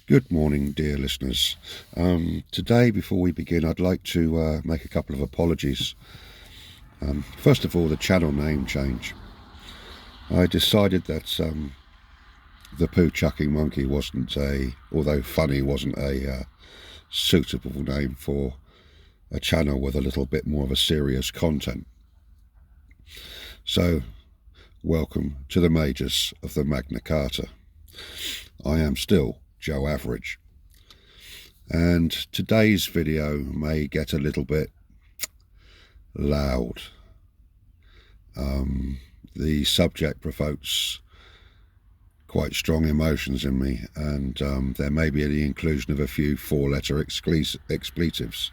Good morning, dear listeners. Today, before we begin, I'd like to make a couple of apologies. First of all, the channel name change. I decided that the poo chucking monkey although funny, wasn't a suitable name for a channel with a little bit more of a serious content. So, welcome to the majors of the Magna Carta. I am still Joe Average, and today's video may get a little bit loud. The subject provokes quite strong emotions in me, and there may be the inclusion of a few four-letter expletives,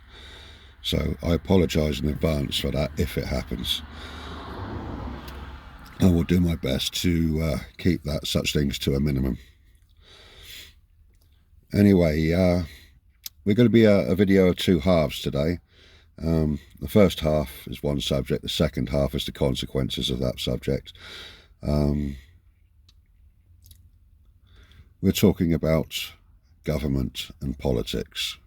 so I apologise in advance for that if it happens. I will do my best to keep such things to a minimum. Anyway, we're going to be a video of two halves today. The first half is one subject, the second half is the consequences of that subject. We're talking about government and politics.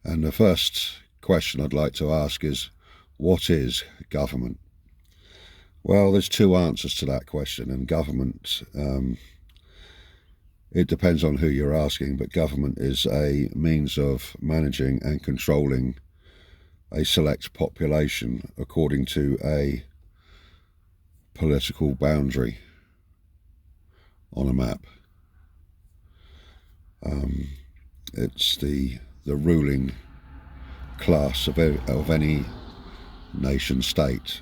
And the first question I'd like to ask is, what is government? Well, there's two answers to that question, and government, it depends on who you're asking, but government is a means of managing and controlling a select population according to a political boundary on a map. It's the ruling class of any nation state,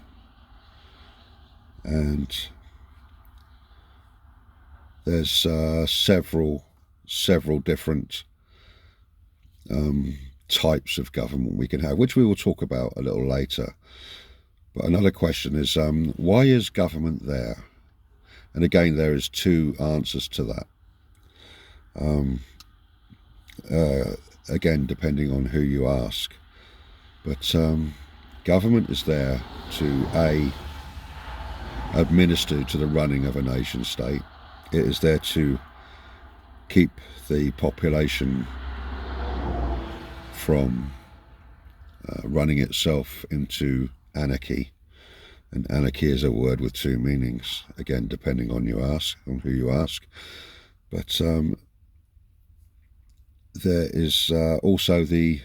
and there's several different types of government we can have, which we will talk about a little later. But another question is, why is government there? And again, there is two answers to that. Again, depending on who you ask. But government is there to administer to the running of a nation state. It is there to keep the population from running itself into anarchy. And anarchy is a word with two meanings, again, depending on who you ask. But there is also the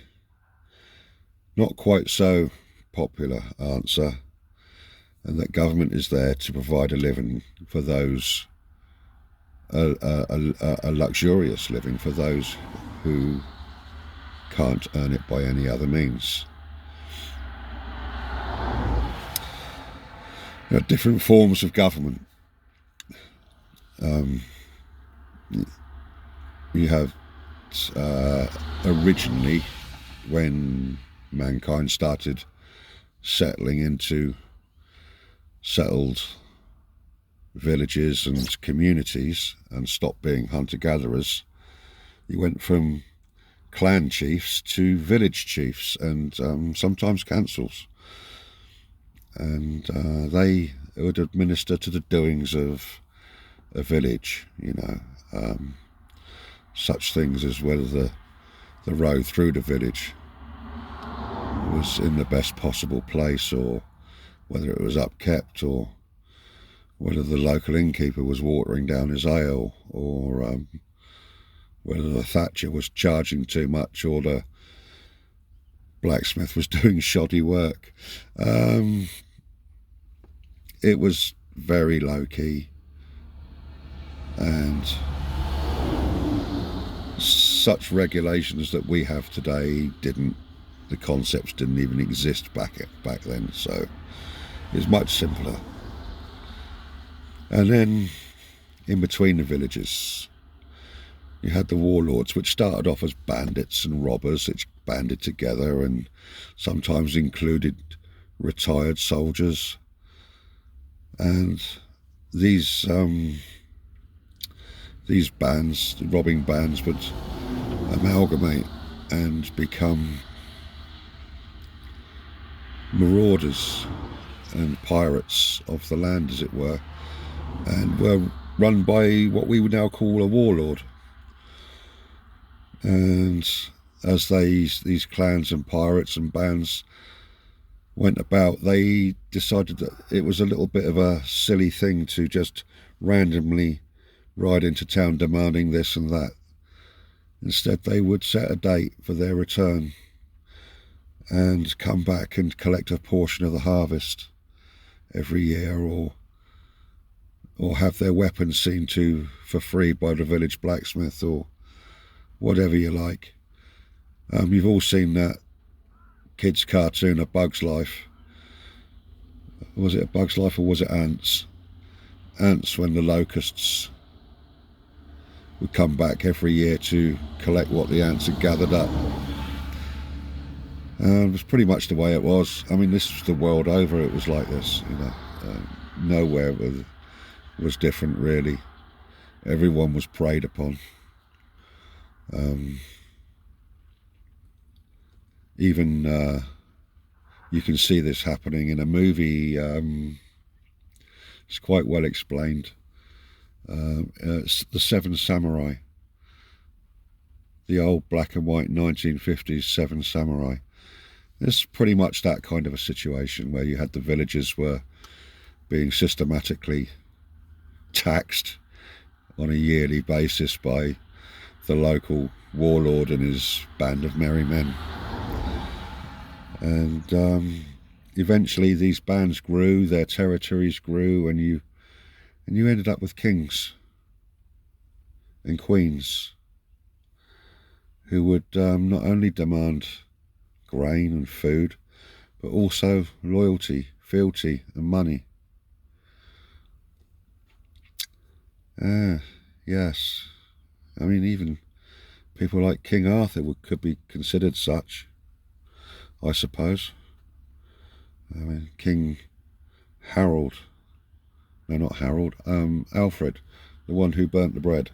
not quite so popular answer, and that government is there to provide a living for those, a luxurious living for those who can't earn it by any other means. There are different forms of government. You have originally, when mankind started settling into settled villages and communities and stopped being hunter-gatherers, you went from clan chiefs to village chiefs and sometimes councils, and they would administer to the doings of a village, such things as whether the road through the village was in the best possible place, or whether it was upkept, or whether the local innkeeper was watering down his ale, or whether the thatcher was charging too much, or the blacksmith was doing shoddy work. It was very low-key, and such regulations that we have today the concepts didn't even exist back then, so it was much simpler. And then in between the villages you had the warlords, which started off as bandits and robbers which banded together and sometimes included retired soldiers, and these bands, robbing bands, would amalgamate and become marauders and pirates of the land, as it were, and were run by what we would now call a warlord. And as these clans and pirates and bands went about, they decided that it was a little bit of a silly thing to just randomly ride into town demanding this and that. Instead, they would set a date for their return and come back and collect a portion of the harvest every year, or have their weapons seen to for free by the village blacksmith, or whatever you like. You've all seen that kids' cartoon, A Bug's Life. Was it A Bug's Life or was it Ants? Ants, when the locusts would come back every year to collect what the ants had gathered up. It was pretty much the way it was. I mean, this was the world over. It was like this, you know. Nowhere was different, really. Everyone was preyed upon. Even you can see this happening in a movie. It's quite well explained. It's The Seven Samurai. The old black and white 1950s Seven Samurai. It's pretty much that kind of a situation where you had the villagers were being systematically taxed on a yearly basis by the local warlord and his band of merry men. And eventually these bands grew, their territories grew, and you ended up with kings and queens who would not only demand grain and food, but also loyalty, fealty and money. Yes, I mean, even people like King Arthur could be considered such, I suppose. I mean, King Harold, no, not Harold, Alfred, the one who burnt the bread,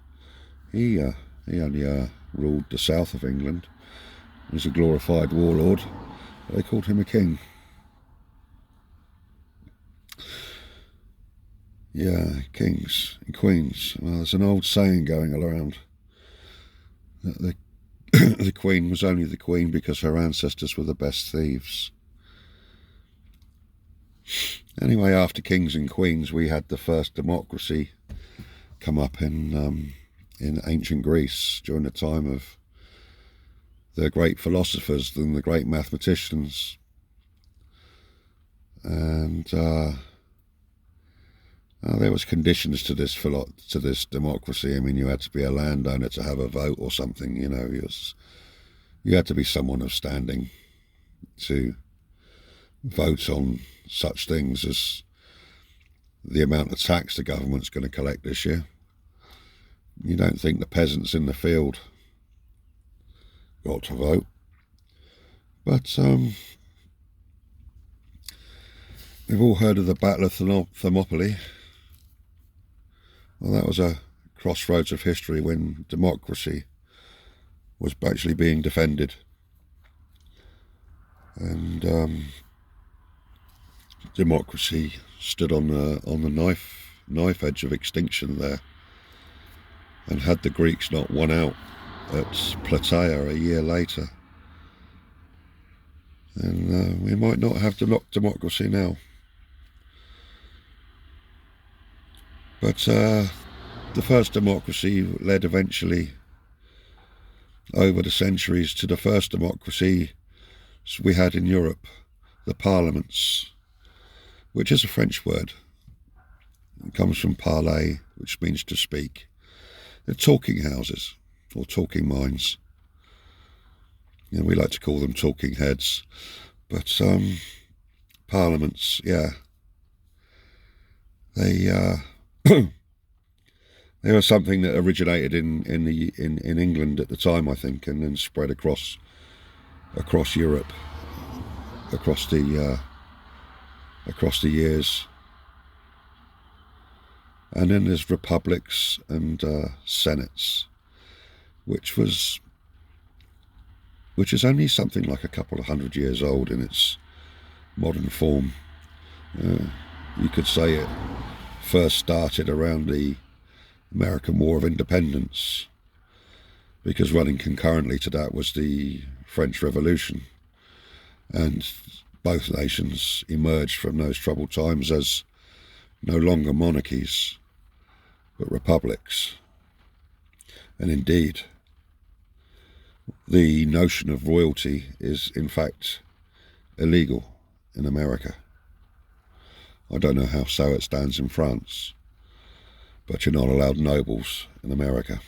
he only ruled the south of England. He was a glorified warlord, but they called him a king. Yeah, kings and queens. Well, there's an old saying going around that the queen was only the queen because her ancestors were the best thieves. Anyway, after kings and queens, we had the first democracy come up in ancient Greece during the time of the great philosophers and the great mathematicians. And there was conditions to this democracy. I mean, you had to be a landowner to have a vote or something. You know, you had to be someone of standing to vote on such things as the amount of tax the government's going to collect this year. You don't think the peasants in the field got to vote, but we've all heard of the Battle of Thermopylae. Well, that was a crossroads of history when democracy was actually being defended, and democracy stood on the knife edge of extinction there. And had the Greeks not won out at Plataea a year later, then we might not have democracy now. But the first democracy led eventually over the centuries to the first democracy we had in Europe, the parliaments, which is a French word. It comes from parler, which means to speak. They're talking houses or talking minds. You know, we like to call them talking heads, but parliaments, yeah, they they were something that originated in England at the time, I think, and then spread across Europe, across the years. And then there's republics and senates, which is only something like a couple of 100 years old in its modern form. You could say it first started around the American War of Independence, because running concurrently to that was the French Revolution, and both nations emerged from those troubled times as no longer monarchies but republics. And indeed, the notion of royalty is in fact illegal in America. I don't know how so it stands in France, but you're not allowed nobles in America.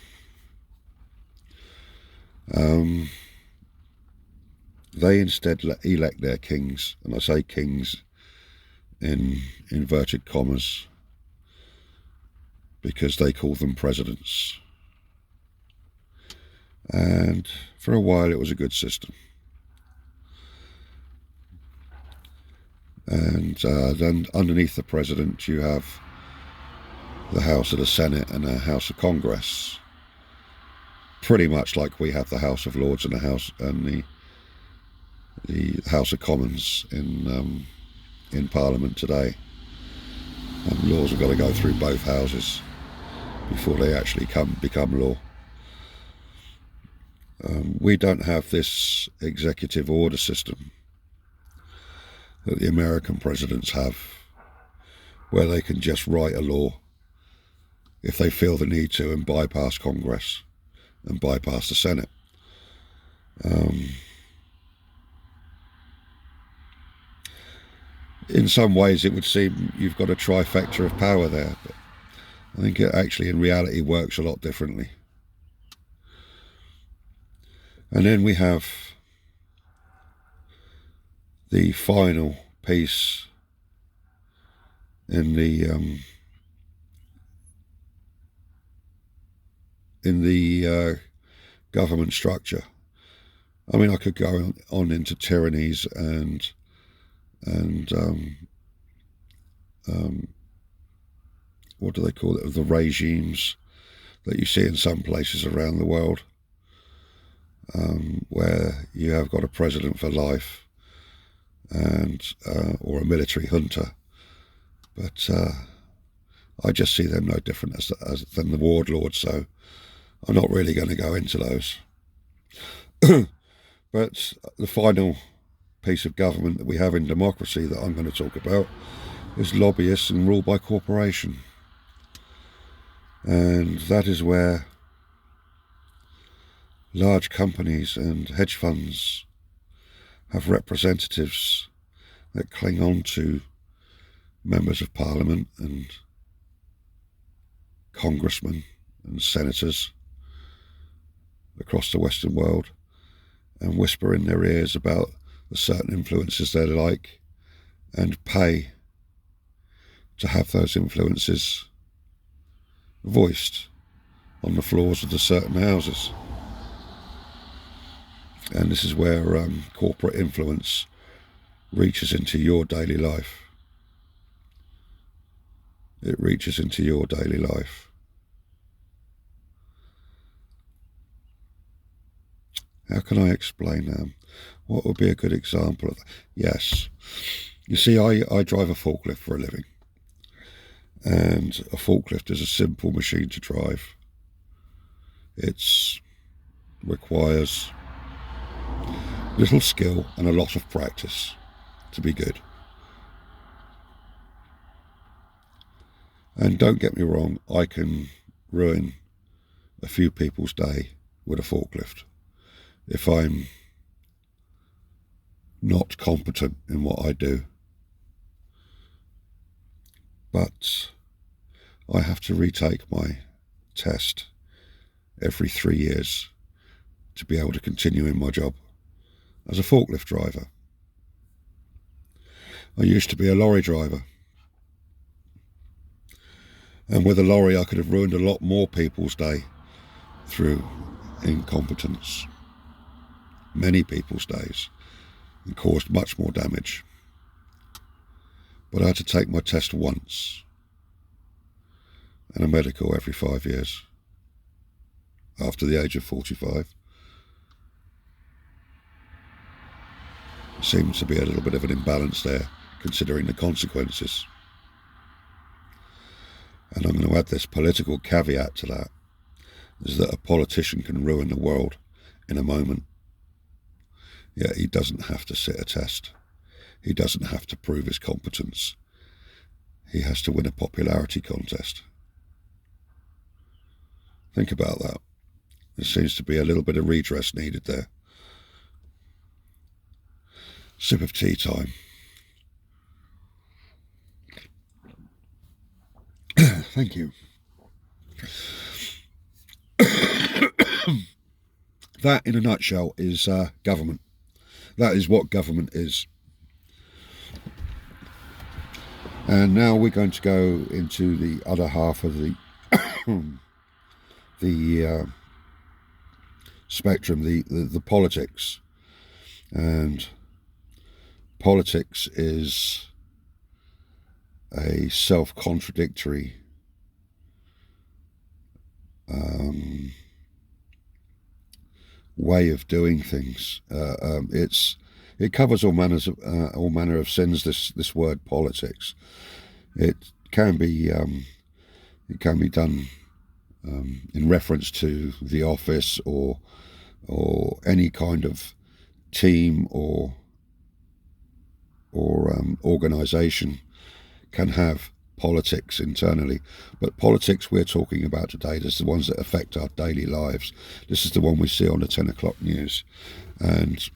They instead elect their kings, and I say kings in inverted commas because they call them presidents. And for a while it was a good system. And then underneath the president you have the House of the Senate and the House of Congress, pretty much like we have the House of Lords and the House and the House of Commons in Parliament today. And laws have got to go through both houses before they actually become law. We don't have this executive order system that the American presidents have, where they can just write a law if they feel the need to and bypass Congress and bypass the Senate. In some ways it would seem you've got a trifecta of power there, but I think it actually in reality works a lot differently. And then we have the final piece in the government structure. I mean, I could go on into tyrannies and what do they call it? The regimes that you see in some places around the world, where you have got a president for life and or a military junta, but I just see them no different than the warlords, so I'm not really going to go into those. But the final piece of government that we have in democracy that I'm going to talk about is lobbyists and rule by corporation. And that is where large companies and hedge funds have representatives that cling on to members of parliament and congressmen and senators across the Western world and whisper in their ears about the certain influences they like and pay to have those influences voiced on the floors of the certain houses. And this is where corporate influence reaches into your daily life. It reaches into your daily life. How can I explain that? What would be a good example of that? Yes. You see, I drive a forklift for a living. And a forklift is a simple machine to drive. It requires little skill and a lot of practice to be good. And don't get me wrong, I can ruin a few people's day with a forklift if I'm not competent in what I do. But I have to retake my test every 3 years to be able to continue in my job as a forklift driver. I used to be a lorry driver, and with a lorry I could have ruined a lot more people's day through incompetence, many people's days, and caused much more damage. But I had to take my test once and a medical every 5 years after the age of 45. Seems to be a little bit of an imbalance there, considering the consequences. And I'm going to add this political caveat to that. is that a politician can ruin the world in a moment. Yet he doesn't have to sit a test. He doesn't have to prove his competence. He has to win a popularity contest. Think about that. There seems to be a little bit of redress needed there. Sip of tea time. Thank you. That, in a nutshell, is government. That is what government is. And now we're going to go into the other half of the spectrum, the politics. And politics is a self-contradictory way of doing things. It covers all manner of sins. This word politics. It can be done in reference to the office or any kind of team or organisation can have politics internally. But politics we're talking about today, this is the ones that affect our daily lives. This is the one we see on the 10 o'clock news. And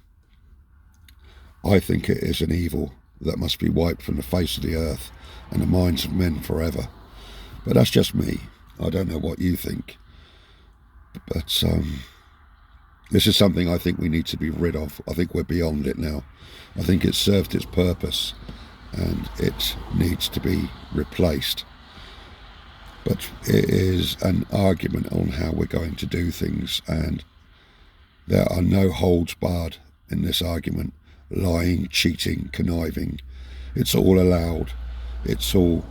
I think it is an evil that must be wiped from the face of the earth and the minds of men forever. But that's just me. I don't know what you think. But this is something I think we need to be rid of. I think we're beyond it now. I think it's served its purpose and it needs to be replaced. But it is an argument on how we're going to do things, and there are no holds barred in this argument. Lying, cheating, conniving, it's all allowed. It's all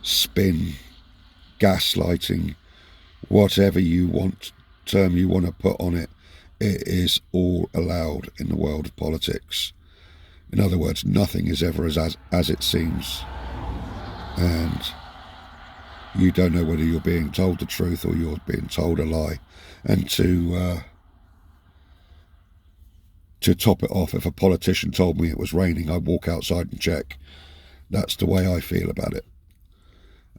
spin, gaslighting, whatever term you want to put on it. It is all allowed in the world of politics. In other words, nothing is ever as it seems. And you don't know whether you're being told the truth or you're being told a lie. And to top it off, if a politician told me it was raining, I'd walk outside and check. That's the way I feel about it.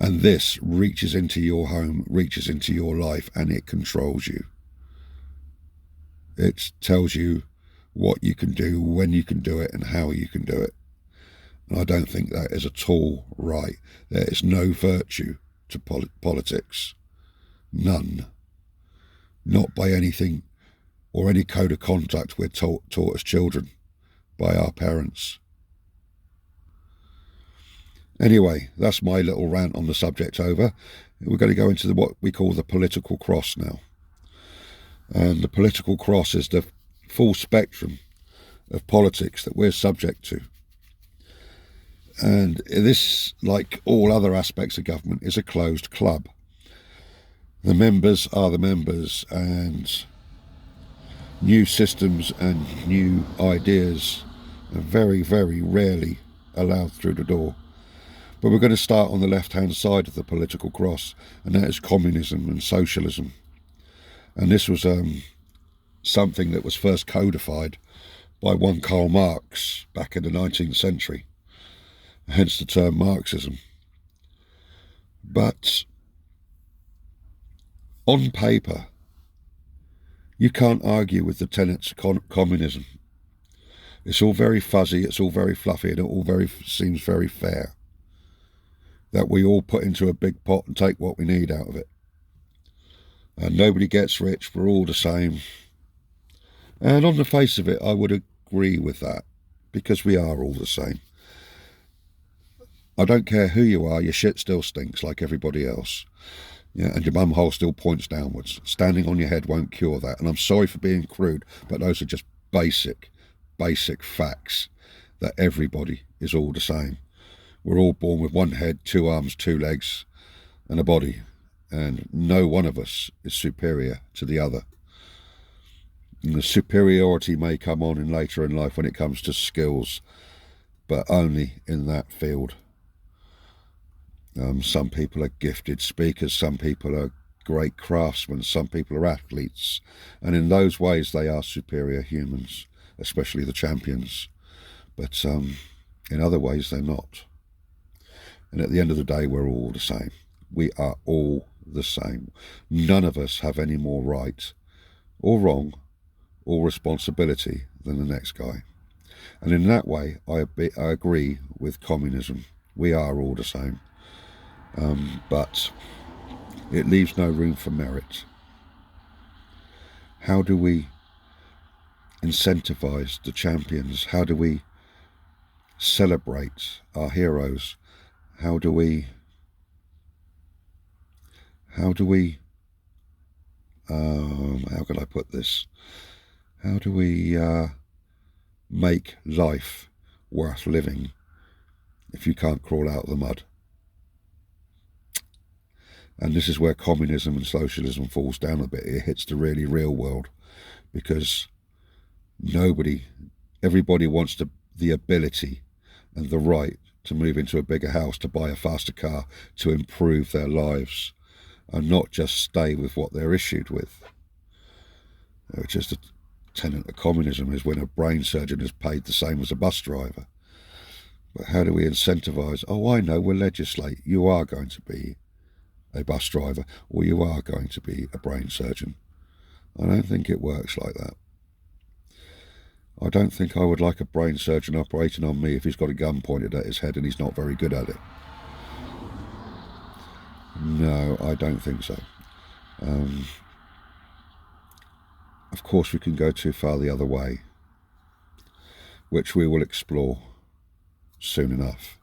And this reaches into your home, reaches into your life, and it controls you. It tells you what you can do, when you can do it, and how you can do it. And I don't think that is at all right. There is no virtue to politics. None. Not by anything or any code of conduct we're taught as children by our parents. Anyway, that's my little rant on the subject over. We're going to go into what we call the political cross now. And the political cross is the full spectrum of politics that we're subject to. And this, like all other aspects of government, is a closed club. The members are the members, and new systems and new ideas are very, very rarely allowed through the door. But we're going to start on the left-hand side of the political cross, and that is communism and socialism. And this was something that was first codified by one Karl Marx back in the 19th century, hence the term Marxism. But on paper, you can't argue with the tenets of communism. It's all very fuzzy, it's all very fluffy, and it all seems very fair. That we all put into a big pot and take what we need out of it. And nobody gets rich, we're all the same. And on the face of it, I would agree with that, because we are all the same. I don't care who you are, your shit still stinks like everybody else. Yeah, and your bum hole still points downwards. Standing on your head won't cure that. And I'm sorry for being crude, but those are just basic facts, that everybody is all the same. We're all born with one head, two arms, two legs, and a body. And no one of us is superior to the other. And the superiority may come on in later in life when it comes to skills, but only in that field. Some people are gifted speakers, some people are great craftsmen, some people are athletes, and in those ways they are superior humans, especially the champions. But in other ways they're not. And at the end of the day, we're all the same. We are all the same. None of us have any more right or wrong or responsibility than the next guy. And in that way, I agree with communism. We are all the same. But it leaves no room for merit. How do we incentivize the champions? How do we celebrate our heroes? How can I put this? How do we make life worth living if you can't crawl out of the mud? And this is where communism and socialism falls down a bit. It hits the really real world, because everybody wants the ability and the right to move into a bigger house, to buy a faster car, to improve their lives, and not just stay with what they're issued with. Which is the tenet of communism, is when a brain surgeon is paid the same as a bus driver. But how do we incentivize? Oh, I know, we'll legislate. You are going to be a bus driver, or you are going to be a brain surgeon. I don't think it works like that. I don't think I would like a brain surgeon operating on me if he's got a gun pointed at his head and he's not very good at it. No, I don't think so. Of course, we can go too far the other way, which we will explore soon enough.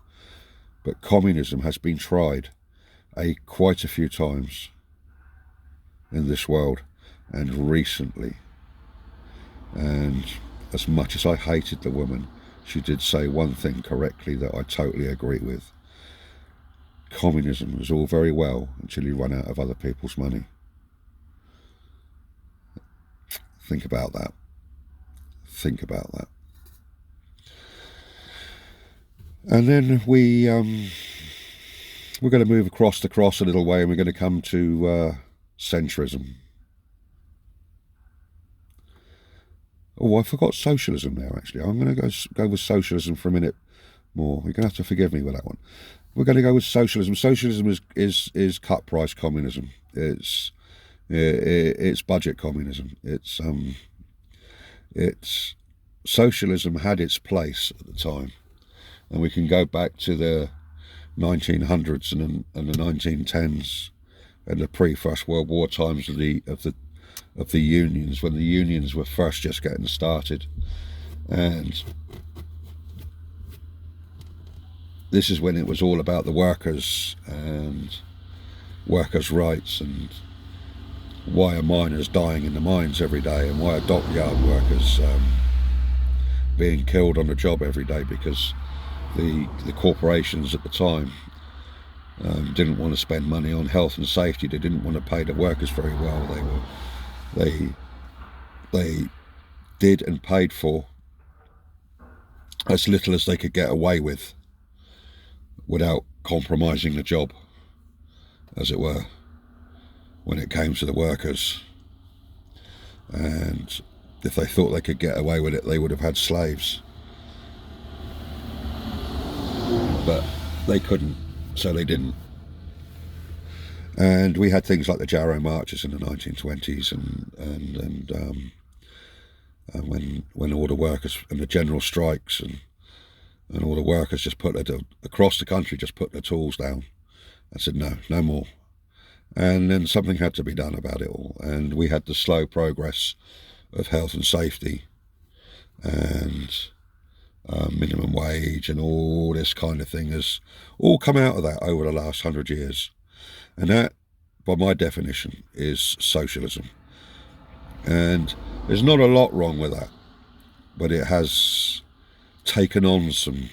But communism has been tried quite a few times in this world, and recently. And as much as I hated the woman, she did say one thing correctly that I totally agree with. Communism is all very well until you run out of other people's money. Think about that. Think about that. And then we're going to move across the cross a little way, and we're going to come to centrism. Oh, I forgot socialism now, actually. I'm going to go with socialism for a minute more. You're going to have to forgive me with that one. We're going to go with socialism. Socialism is cut price communism. It's budget communism. It's socialism had its place at the time, and we can go back to the 1900s and the 1910s and the pre-First World War times of the unions, when the unions were first just getting started. And this is when it was all about the workers and workers' rights, and why are miners dying in the mines every day, and why are dockyard workers being killed on the job every day, because the corporations at the time didn't want to spend money on health and safety. They didn't want to pay the workers very well. They did and paid for as little as they could get away with without compromising the job, as it were, when it came to the workers. And if they thought they could get away with it, they would have had slaves. But they couldn't, so they didn't. And we had things like the Jarrow marches in the 1920s, and when all the workers and the general strikes and all the workers just across the country just put their tools down and said no more. And then something had to be done about it all, and we had the slow progress of health and safety and minimum wage and all this kind of thing has all come out of that over the last 100 years. And that, by my definition, is socialism. And there's not a lot wrong with that, but it has taken on some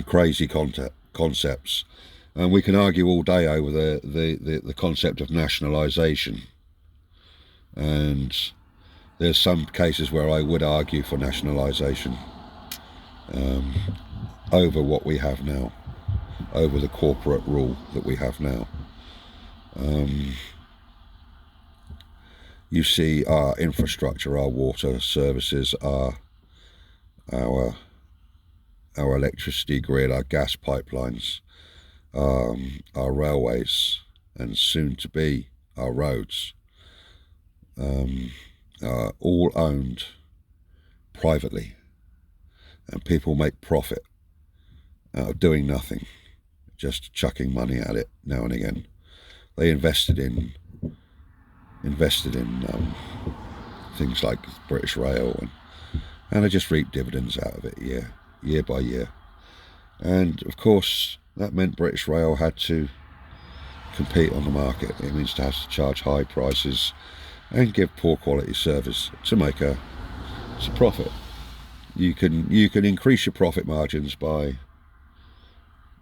crazy concepts. And we can argue all day over the concept of nationalisation. And there's some cases where I would argue for nationalisation over what we have now, over the corporate rule that we have now. You see our infrastructure, our water services, our electricity grid, our gas pipelines, our railways, and soon to be our roads, are all owned privately, and people make profit out of doing nothing, just chucking money at it now and again. They invested in things like British Rail, and they just reap dividends out of it year by year. And of course, that meant British Rail had to compete on the market. It means to have to charge high prices and give poor quality service to make a profit. You can increase your profit margins by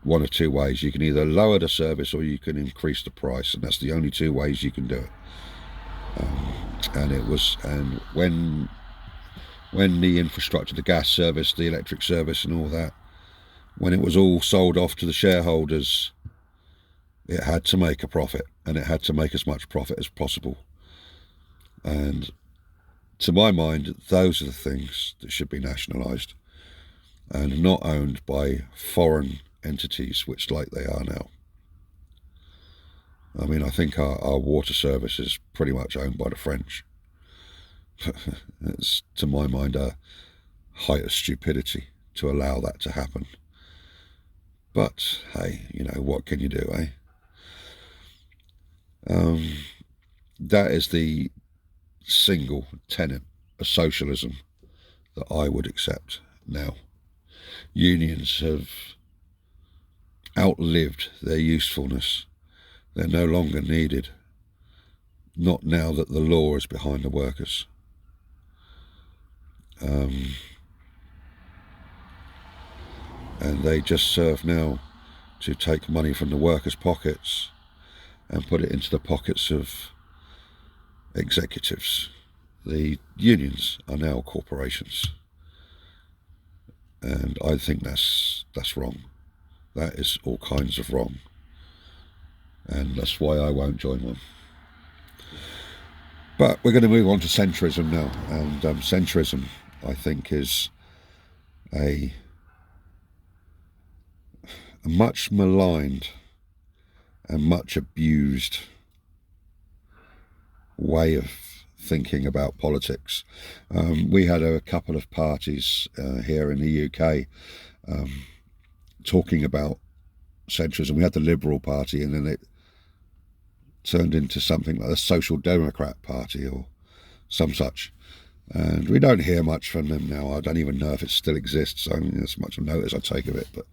one of two ways. You can either lower the service or you can increase the price, and that's the only two ways you can do it. And when the infrastructure, the gas service, the electric service and all that, when it was all sold off to the shareholders, it had to make a profit, and it had to make as much profit as possible. And to my mind, those are the things that should be nationalised and not owned by foreign entities, which like they are now. I mean, I think our water service is pretty much owned by the French. It's, to my mind, a height of stupidity to allow that to happen. But, hey, what can you do, eh? That is the single tenet of socialism that I would accept now. Unions have outlived their usefulness. They're no longer needed. Not now that the law is behind the workers. And they just serve now to take money from the workers' pockets and put it into the pockets of executives. The unions are now corporations, and I think that's wrong. That is all kinds of wrong, and that's why I won't join one. But we're going to move on to centrism now, and centrism, I think, is a much maligned and much abused way of thinking about politics. We had a couple of parties here in the UK talking about centrism. We had the Liberal Party, and then it turned into something like the Social Democrat Party or some such. And we don't hear much from them now. I don't even know if it still exists. I mean, as much notice I take of it, but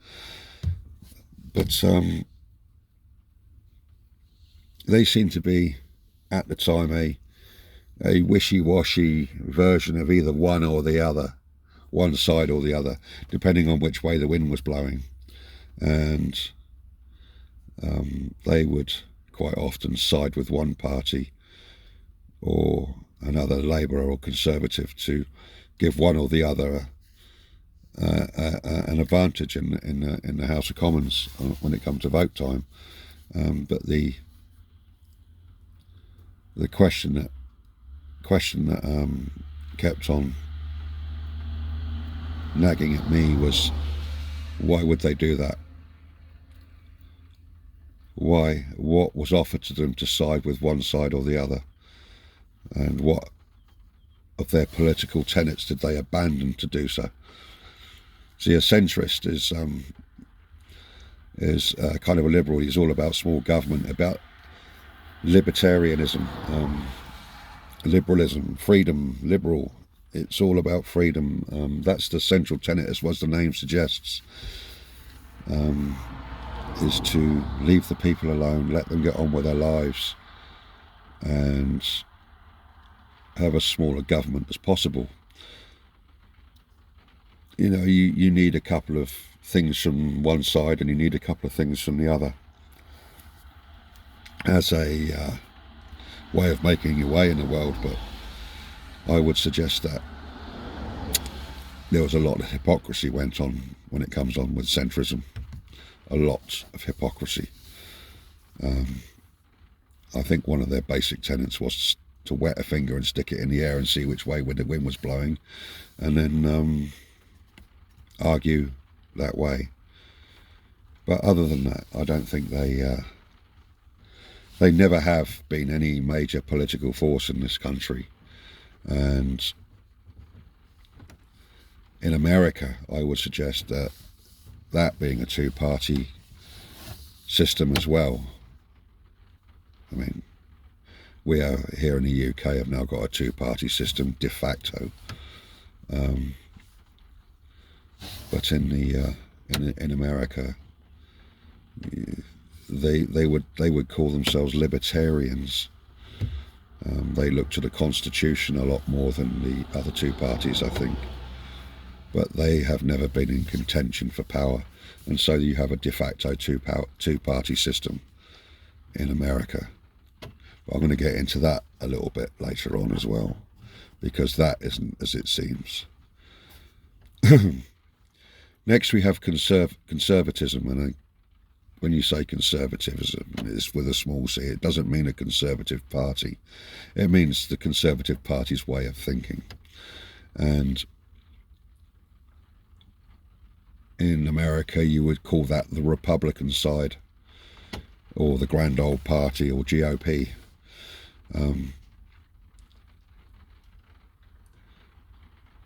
they seem to be, at the time, a wishy-washy version of either one or the other, one side or the other, depending on which way the wind was blowing. And they would quite often side with one party or another, Labour or Conservative, to give one or the other an advantage in the House of Commons when it comes to vote time. But the question that kept on nagging at me was, why would they do that? Why? What was offered to them to side with one side or the other? And what of their political tenets did they abandon to do so? See, a centrist is kind of a liberal. He's all about small government, about libertarianism, liberalism, freedom, liberal. It's all about freedom. That's the central tenet, as the name suggests, is to leave the people alone, let them get on with their lives, and have as small a government as possible. You need a couple of things from one side and you need a couple of things from the other as a way of making your way in the world. But I would suggest that there was a lot of hypocrisy went on when it comes on with centrism. A lot of hypocrisy. I think one of their basic tenets was to wet a finger and stick it in the air and see which way the wind was blowing, and then argue that way. But other than that, I don't think they never have been any major political force in this country. And in America, I would suggest that being a two-party system as well. I mean, we are here in the UK have now got a two-party system de facto, but in America, they would call themselves libertarians. They look to the Constitution a lot more than the other two parties, I think. But they have never been in contention for power, and so you have a de facto two-party system in America. But I'm going to get into that a little bit later on as well, because that isn't as it seems. Next we have conservatism, and when you say conservatism, it's with a small c. It doesn't mean a conservative party. It means the Conservative Party's way of thinking. And in America, you would call that the Republican side, or the Grand Old Party, or GOP.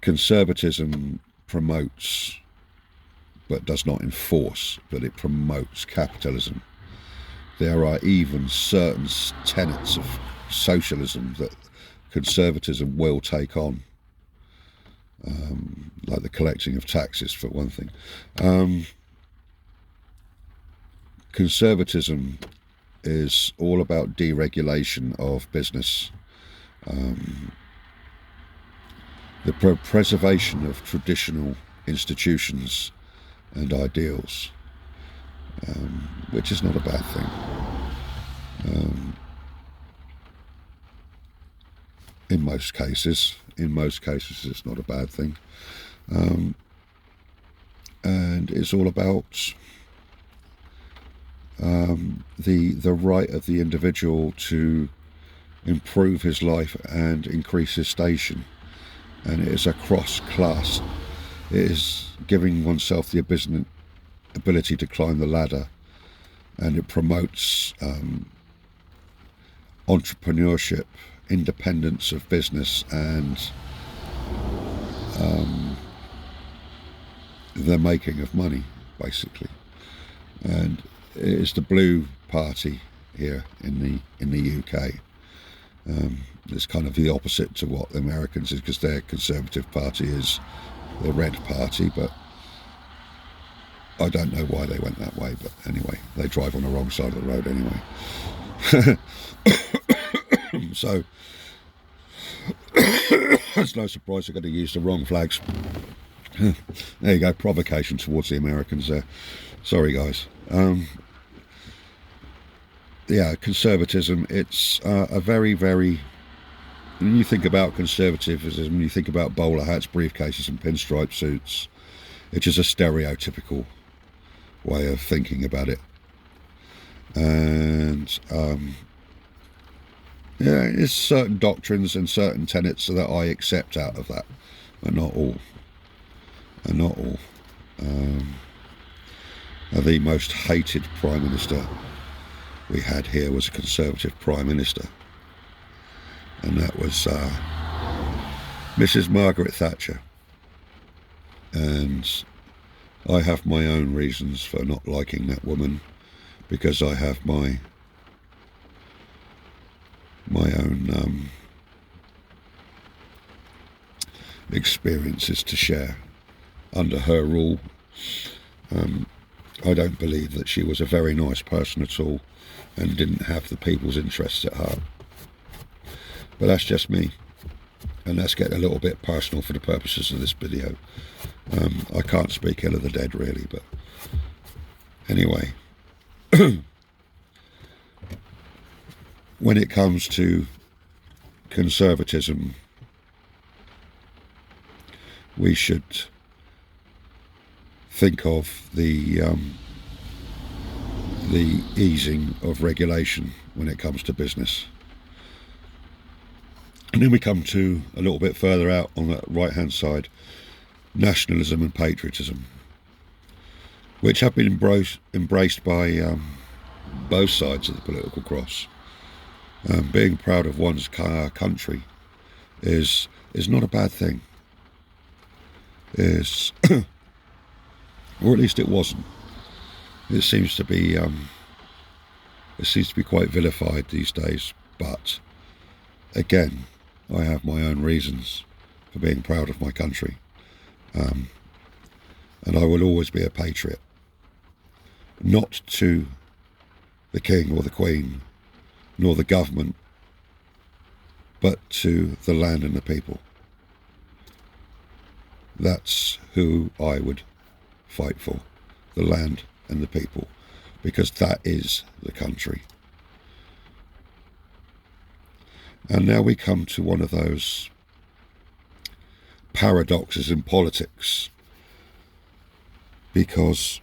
Conservatism promotes, but does not enforce, but it promotes capitalism. There are even certain tenets of socialism that conservatism will take on, like the collecting of taxes, for one thing. Conservatism is all about deregulation of business, the preservation of traditional institutions and ideals, which is not a bad thing. In most cases it's not a bad thing, and it's all about the right of the individual to improve his life and increase his station, and it is a cross-class. It is giving oneself the ability to climb the ladder, and it promotes entrepreneurship, independence of business, and the making of money, basically. And it is the Blue Party here in the UK. It's kind of the opposite to what the Americans is, because their Conservative Party is the Red Party, but I don't know why they went that way. But anyway, they drive on the wrong side of the road anyway. So it's no surprise they're going to use the wrong flags. There you go, provocation towards the Americans there. Sorry guys. Yeah, conservatism, it's a very, very, when you think about conservatism, you think about bowler hats, briefcases and pinstripe suits. It's just a stereotypical way of thinking about it. And yeah, it's certain doctrines and certain tenets that I accept out of that, but not all. And not all. The most hated Prime Minister we had here was a Conservative Prime Minister, and that was Mrs. Margaret Thatcher. And I have my own reasons for not liking that woman, because I have my own experiences to share under her rule. I don't believe that she was a very nice person at all, and didn't have the people's interests at heart. But that's just me, and that's getting a little bit personal for the purposes of this video. I can't speak ill of the dead really, but anyway. When it comes to conservatism, we should think of the easing of regulation when it comes to business. And then we come to a little bit further out on the right hand side, nationalism and patriotism, which have been embraced by both sides of the political cross. Being proud of one's country is not a bad thing. Is or at least it wasn't. It seems to be quite vilified these days. But again, I have my own reasons for being proud of my country, and I will always be a patriot. Not to the King or the Queen, nor the government, but to the land and the people. That's who I would fight for, the land and the people, because that is the country. And now we come to one of those paradoxes in politics, because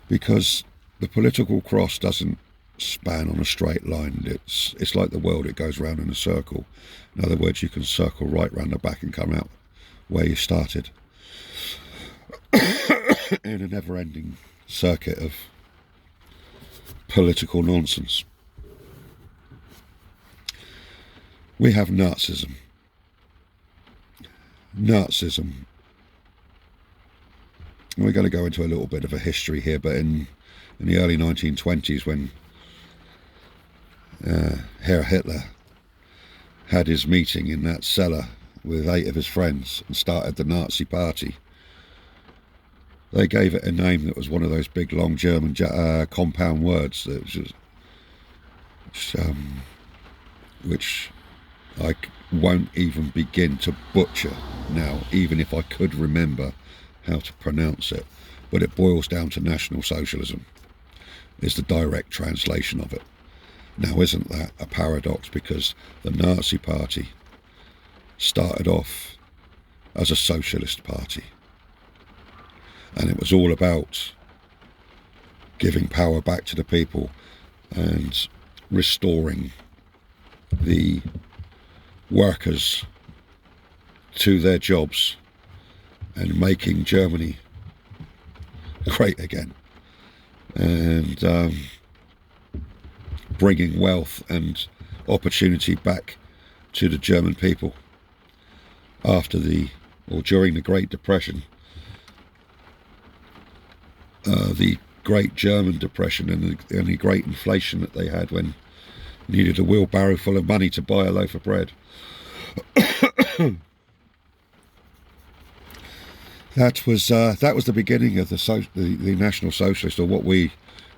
the political cross doesn't span on a straight line. It's like the world, it goes round in a circle. In other words, you can circle right round the back and come out where you started in a never-ending circuit of political nonsense. We have Nazism. We're going to go into a little bit of a history here, but in the early 1920s, when Herr Hitler had his meeting in that cellar with 8 of his friends and started the Nazi Party, they gave it a name that was one of those big long German compound words that was which I won't even begin to butcher now, even if I could remember how to pronounce it. But it boils down to National Socialism, is the direct translation of it. Now, isn't that a paradox? Because the Nazi Party started off as a socialist party, and it was all about giving power back to the people and restoring the workers to their jobs and making Germany great again, and bringing wealth and opportunity back to the German people during the Great Depression, the Great German Depression, and the great inflation that they had, when you needed a wheelbarrow full of money to buy a loaf of bread. That was the beginning of the National Socialist, or what we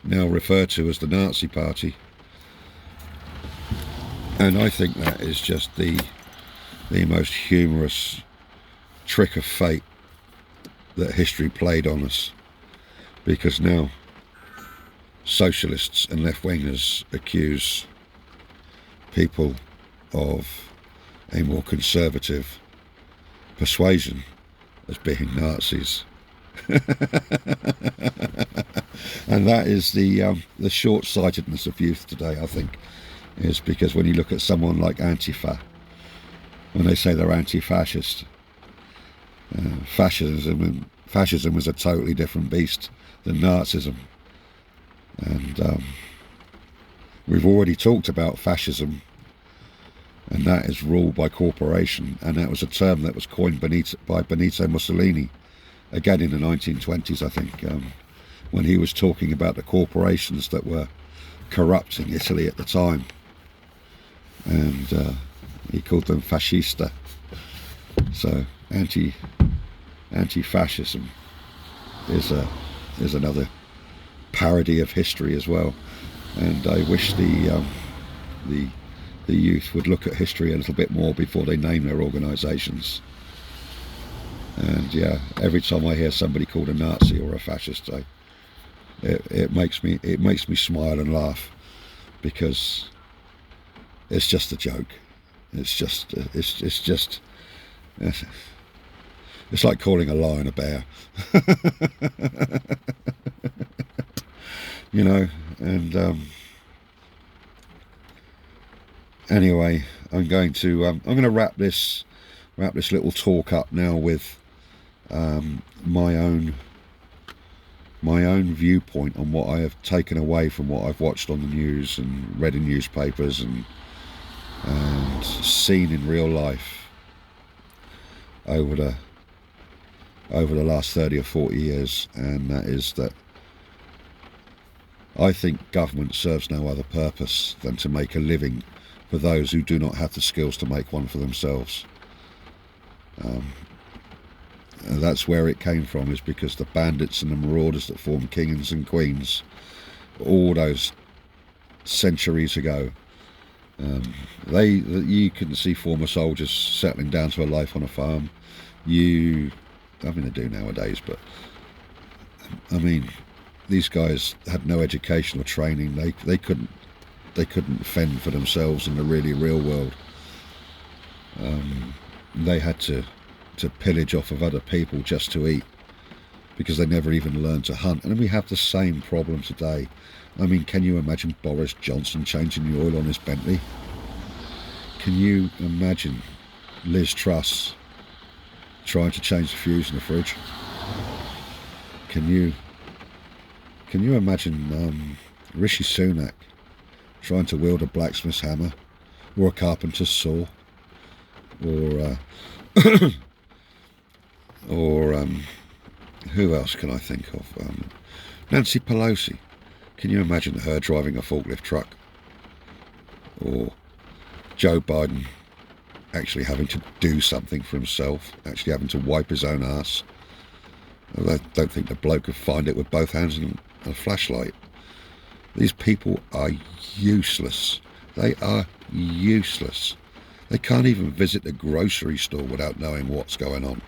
now refer to as the Nazi Party. And I think that is just the most humorous trick of fate that history played on us, because now socialists and left-wingers accuse people of a more conservative persuasion as being Nazis. And that is the short-sightedness of youth today, I think, is because when you look at someone like Antifa, when they say they're anti-fascist, fascism is a totally different beast than Nazism. And we've already talked about fascism, and that is rule by corporation, and that was a term that was coined by Benito Mussolini, again in the 1920s, I think, when he was talking about the corporations that were corrupting Italy at the time, and he called them fascista. So anti-fascism is another parody of history as well, and I wish the youth would look at history a little bit more before they name their organisations. And yeah, every time I hear somebody called a Nazi or a fascist, it makes me smile and laugh, because it's just a joke. It's like calling a lion a bear. you know. And anyway, I'm going to wrap this little talk up now with my own viewpoint on what I have taken away from what I've watched on the news and read in newspapers and seen in real life over the last 30 or 40 years, and that is that I think government serves no other purpose than to make a living for those who do not have the skills to make one for themselves. That's where it came from, is because the bandits and the marauders that formed kings and queens all those centuries ago, you couldn't see former soldiers settling down to a life on a farm. They do nowadays, but I mean, these guys had no education or training. They couldn't fend for themselves in the really real world. They had to pillage off of other people just to eat, because they never even learned to hunt. And we have the same problem today. I mean, can you imagine Boris Johnson changing the oil on his Bentley? Can you imagine Liz Truss trying to change the fuse in the fridge? Can you imagine Rishi Sunak trying to wield a blacksmith's hammer or a carpenter's saw, or who else can I think of? Nancy Pelosi. Can you imagine her driving a forklift truck? Or Joe Biden actually having to do something for himself, actually having to wipe his own ass? I don't think the bloke could find it with both hands and a flashlight. These people are useless. They are useless. They can't even visit the grocery store without knowing what's going on.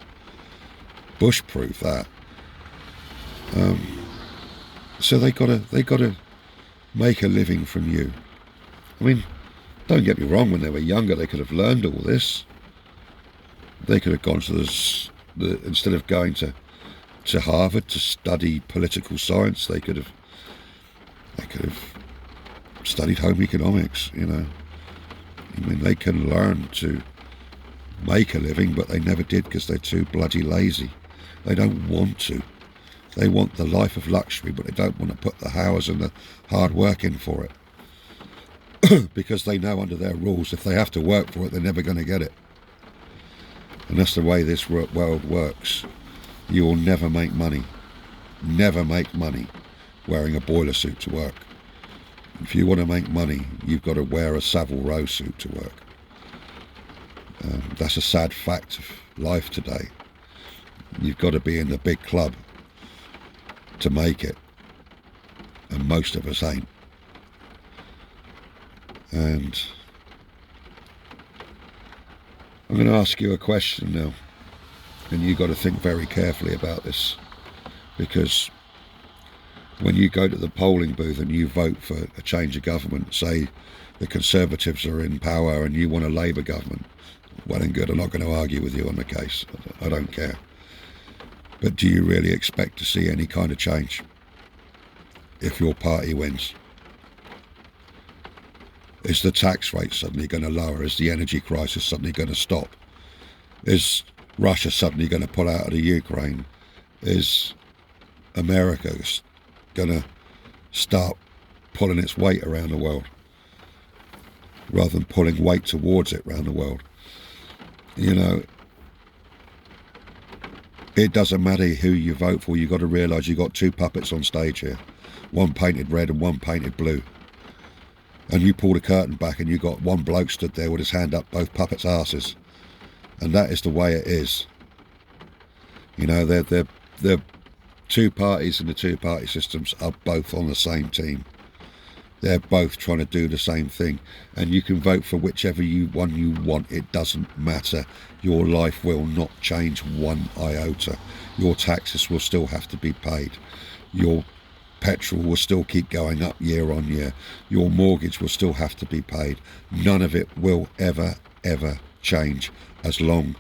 Bush-proof that. So they gotta make a living from you. I mean, don't get me wrong. When they were younger, they could have learned all this. They could have gone to instead of going to Harvard to study political science, they could have studied home economics. You know, I mean, they can learn to make a living, but they never did because they're too bloody lazy. They don't want to. They want the life of luxury, but they don't want to put the hours and the hard work in for it. Because they know under their rules, if they have to work for it, they're never going to get it. And that's the way this world works. You will never make money wearing a boiler suit to work. If you want to make money, you've got to wear a Savile Row suit to work. That's a sad fact of life today. You've got to be in the big club to make it, and most of us ain't. And I'm going to ask you a question now, and you've got to think very carefully about this, because when you go to the polling booth and you vote for a change of government, say the Conservatives are in power and you want a Labour government, well and good, I'm not going to argue with you on the case, I don't care. But do you really expect to see any kind of change if your party wins? Is the tax rate suddenly going to lower? Is the energy crisis suddenly going to stop? Is Russia suddenly going to pull out of the Ukraine? Is America going to start pulling its weight around the world rather than pulling weight towards it around the world? You know, it doesn't matter who you vote for. You've got to realise you've got two puppets on stage here, one painted red and one painted blue. And you pull the curtain back and you've got one bloke stood there with his hand up both puppets' asses. And that is the way it is. You know, they're two parties, and the two-party systems are both on the same team. They're both trying to do the same thing. And you can vote for whichever one you want. It doesn't matter. Your life will not change one iota. Your taxes will still have to be paid. Your petrol will still keep going up year on year. Your mortgage will still have to be paid. None of it will ever change as long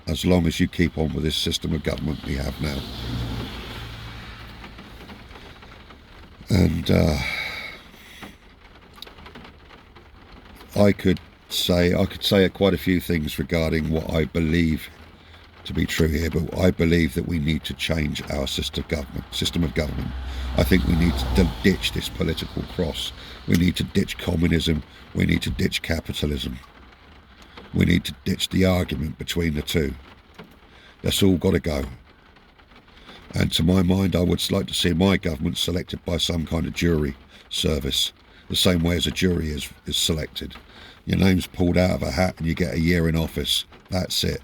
as you keep on with this system of government we have now. And I could say quite a few things regarding what I believe to be true here, but I believe that we need to change our system of government. I think we need to ditch this political cross. We need to ditch communism. We need to ditch capitalism. We need to ditch the argument between the two. That's all got to go. And to my mind, I would like to see my government selected by some kind of jury service, the same way as a jury is selected. Your name's pulled out of a hat and you get a year in office. That's it.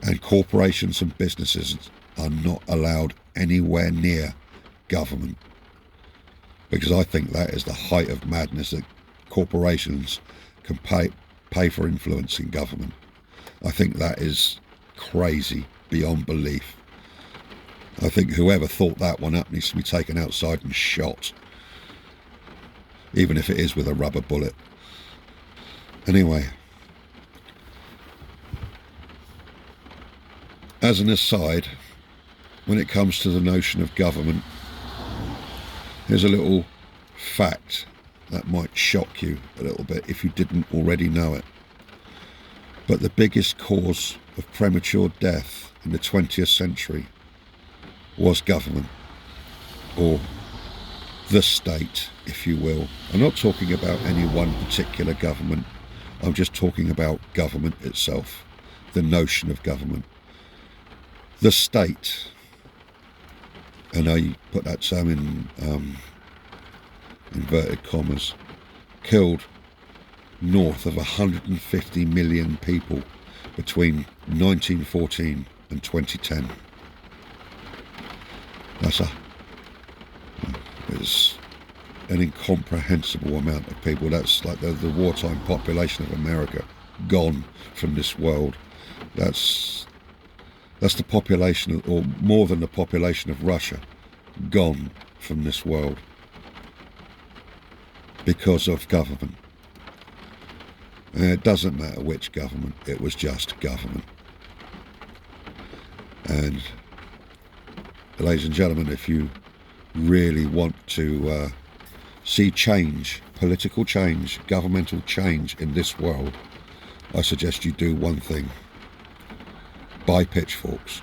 And corporations and businesses are not allowed anywhere near government, because I think that is the height of madness, that corporations can pay for influence in government. I think that is crazy beyond belief. I think whoever thought that one up needs to be taken outside and shot, even if it is with a rubber bullet. Anyway, as an aside, when it comes to the notion of government, here's a little fact that might shock you a little bit if you didn't already know it. But the biggest cause of premature death in the 20th century was government, or the state, if you will. I'm not talking about any one particular government. I'm just talking about government itself, the notion of government. The state, and I put that term in inverted commas, killed north of 150 million people between 1914 and 2010. It's an incomprehensible amount of people. That's like the wartime population of America gone from this world. That's the population, or more than the population of Russia, gone from this world because of government. And it doesn't matter which government, it was just government. And ladies and gentlemen, if you really want to see change, political change, governmental change in this world, I suggest you do one thing: buy pitchforks.